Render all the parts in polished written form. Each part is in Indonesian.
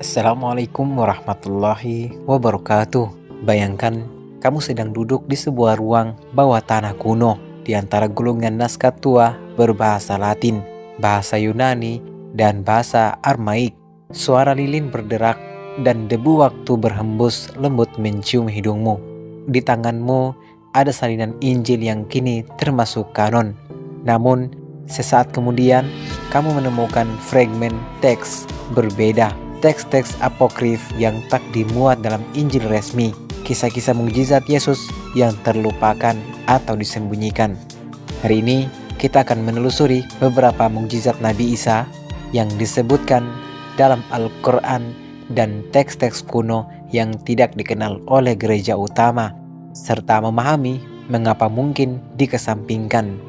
Assalamualaikum warahmatullahi wabarakatuh. Bayangkan kamu sedang duduk di sebuah ruang bawah tanah kuno di antara gulungan naskah tua berbahasa Latin, bahasa Yunani, dan bahasa Aramaik. Suara lilin berderak dan debu waktu berhembus lembut mencium hidungmu. Di tanganmu ada salinan Injil yang kini termasuk kanon. Namun, sesaat kemudian kamu menemukan fragmen teks berbeda. Teks-teks apokrif yang tak dimuat dalam Injil resmi, kisah-kisah mukjizat Yesus yang terlupakan atau disembunyikan. Hari ini kita akan menelusuri beberapa mukjizat Nabi Isa yang disebutkan dalam Al-Quran dan teks-teks kuno yang tidak dikenal oleh gereja utama, serta memahami mengapa mungkin dikesampingkan.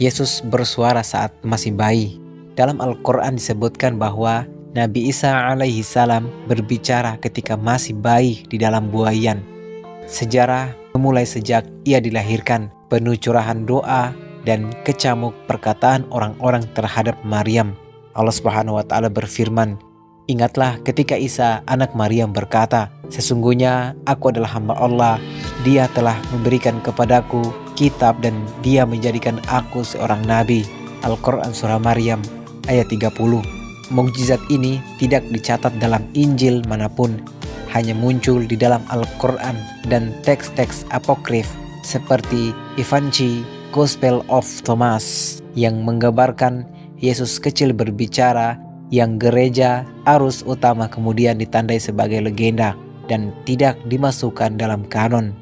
Yesus bersuara saat masih bayi. Dalam Al-Quran disebutkan bahwa Nabi Isa alaihi salam berbicara ketika masih bayi di dalam buayan. Sejarah memulai sejak ia dilahirkan, penuh curahan doa dan kecamuk perkataan orang-orang terhadap Maryam. Allah Subhanahu wa Ta'ala berfirman, "Ingatlah ketika Isa anak Maryam berkata, sesungguhnya aku adalah hamba Allah, Dia telah memberikan kepadaku kitab dan Dia menjadikan aku seorang nabi." Al-Quran Surah Maryam ayat 30. Mukjizat ini tidak dicatat dalam Injil manapun, hanya muncul di dalam Al-Quran dan teks-teks apokrif seperti Evanci Gospel of Thomas yang menggambarkan Yesus kecil berbicara, yang gereja arus utama kemudian ditandai sebagai legenda dan tidak dimasukkan dalam kanon.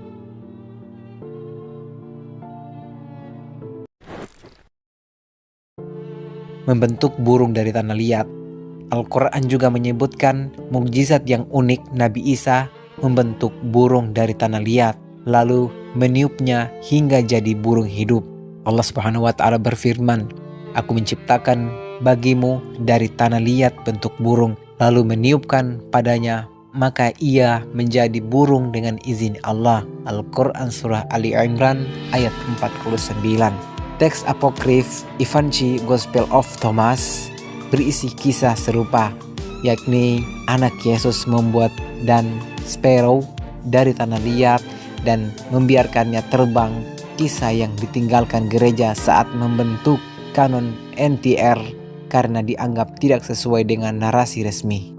Membentuk burung dari tanah liat. Al-Quran juga menyebutkan mukjizat yang unik Nabi Isa membentuk burung dari tanah liat, lalu meniupnya hingga jadi burung hidup. Allah Subhanahu wa Ta'ala berfirman, "Aku menciptakan bagimu dari tanah liat bentuk burung, lalu meniupkan padanya, maka ia menjadi burung dengan izin Allah." Al-Quran Surah Ali Imran ayat 49. Teks apokrif Evanci Gospel of Thomas berisi kisah serupa, yakni anak Yesus membuat dan sparrow dari tanah liat dan membiarkannya terbang, kisah yang ditinggalkan gereja saat membentuk kanon NTR karena dianggap tidak sesuai dengan narasi resmi.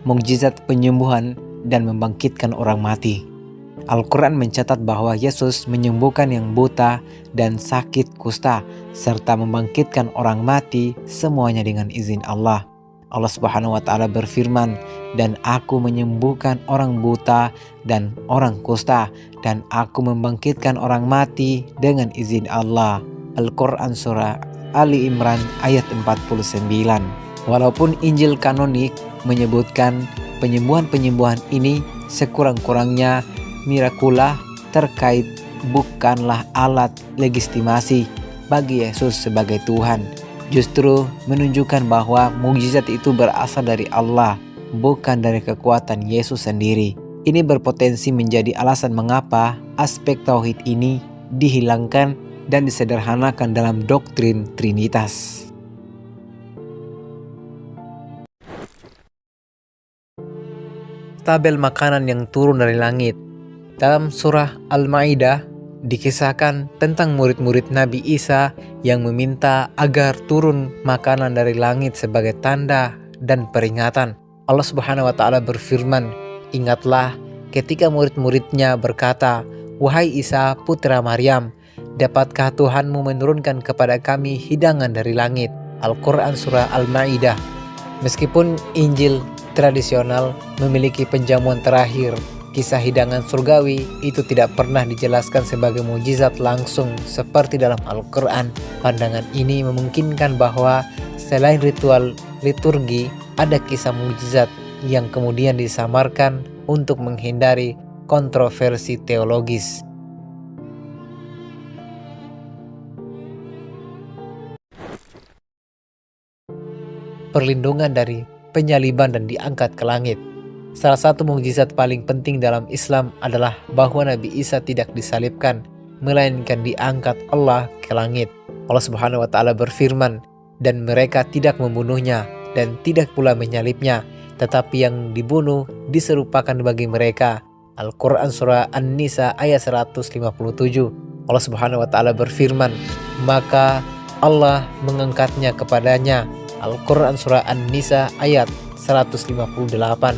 Mukjizat penyembuhan dan membangkitkan orang mati. Al-Quran mencatat bahwa Yesus menyembuhkan yang buta dan sakit kusta, serta membangkitkan orang mati, semuanya dengan izin Allah. Allah Subhanahu wa Ta'ala berfirman, "Dan aku menyembuhkan orang buta dan orang kusta, dan aku membangkitkan orang mati dengan izin Allah." Al-Quran Surah Ali Imran ayat 49. Walaupun Injil kanonik menyebutkan penyembuhan-penyembuhan ini, sekurang-kurangnya mirakula terkait bukanlah alat legitimasi bagi Yesus sebagai Tuhan. Justru menunjukkan bahwa mukjizat itu berasal dari Allah, bukan dari kekuatan Yesus sendiri. Ini berpotensi menjadi alasan mengapa aspek tauhid ini dihilangkan dan disederhanakan dalam doktrin Trinitas. Tabel makanan yang turun dari langit. Dalam surah Al-Maidah dikisahkan tentang murid-murid Nabi Isa yang meminta agar turun makanan dari langit sebagai tanda dan peringatan. Allah Subhanahu wa Ta'ala berfirman, "Ingatlah ketika murid-muridnya berkata, 'Wahai Isa putra Maryam, dapatkah Tuhanmu menurunkan kepada kami hidangan dari langit?'" Al-Quran Surah Al-Maidah. Meskipun Injil tradisional memiliki penjamuan terakhir, kisah hidangan surgawi itu tidak pernah dijelaskan sebagai mukjizat langsung seperti dalam Al-Quran. Pandangan ini memungkinkan bahwa selain ritual liturgi, ada kisah mukjizat yang kemudian disamarkan untuk menghindari kontroversi teologis. perlindungan dari penyaliban dan diangkat ke langit. Salah satu mukjizat paling penting dalam Islam adalah bahwa Nabi Isa tidak disalibkan, melainkan diangkat Allah ke langit. Allah Subhanahu wa taala berfirman, "Dan mereka tidak membunuhnya dan tidak pula menyalibnya, tetapi yang dibunuh diserupakan bagi mereka." Al-Quran Surah An-Nisa ayat 157. Allah Subhanahu wa taala berfirman, "Maka Allah mengangkatnya kepadanya." Al-Quran Surah An-Nisa ayat 158.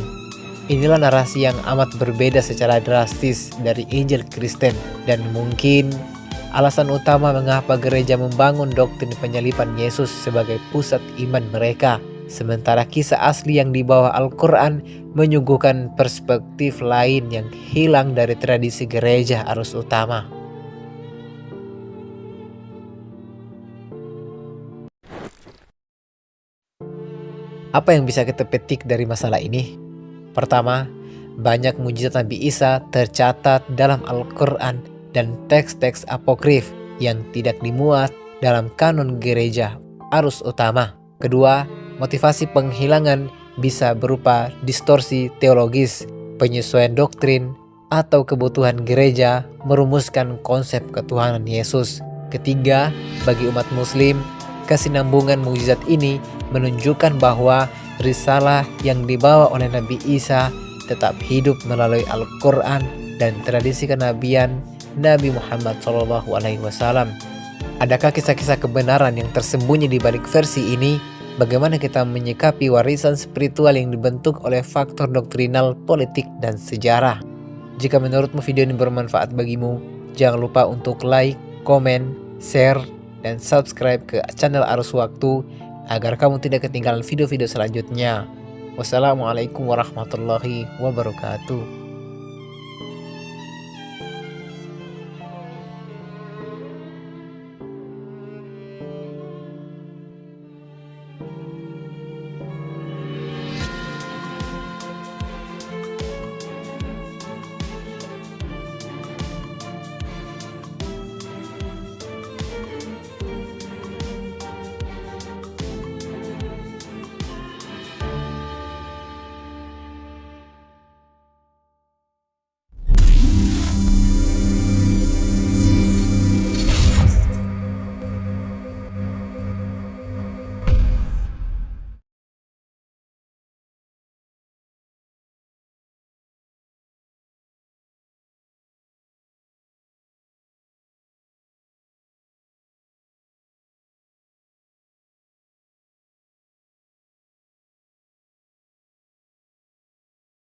Inilah narasi yang amat berbeda secara drastis dari Injil Kristen, dan mungkin alasan utama mengapa gereja membangun doktrin penyaliban Yesus sebagai pusat iman mereka, sementara kisah asli yang dibawa Al-Quran menyuguhkan perspektif lain yang hilang dari tradisi gereja arus utama. Apa yang bisa kita petik dari masalah ini? Pertama, banyak mujizat Nabi Isa tercatat dalam Al-Quran dan teks-teks apokrif yang tidak dimuat dalam kanon gereja arus utama. Kedua, motivasi penghilangan bisa berupa distorsi teologis, penyesuaian doktrin, atau kebutuhan gereja merumuskan konsep ketuhanan Yesus. Ketiga, bagi umat muslim, kesinambungan mukjizat ini menunjukkan bahwa risalah yang dibawa oleh Nabi Isa tetap hidup melalui Al-Quran dan tradisi kenabian Nabi Muhammad SAW. Adakah kisah-kisah kebenaran yang tersembunyi di balik versi ini? Bagaimana kita menyikapi warisan spiritual yang dibentuk oleh faktor doktrinal, politik, dan sejarah? Jika menurutmu video ini bermanfaat bagimu, jangan lupa untuk like, komen, share, dan subscribe ke channel Arus Waktu agar kamu tidak ketinggalan video-video selanjutnya. Wassalamualaikum warahmatullahi wabarakatuh.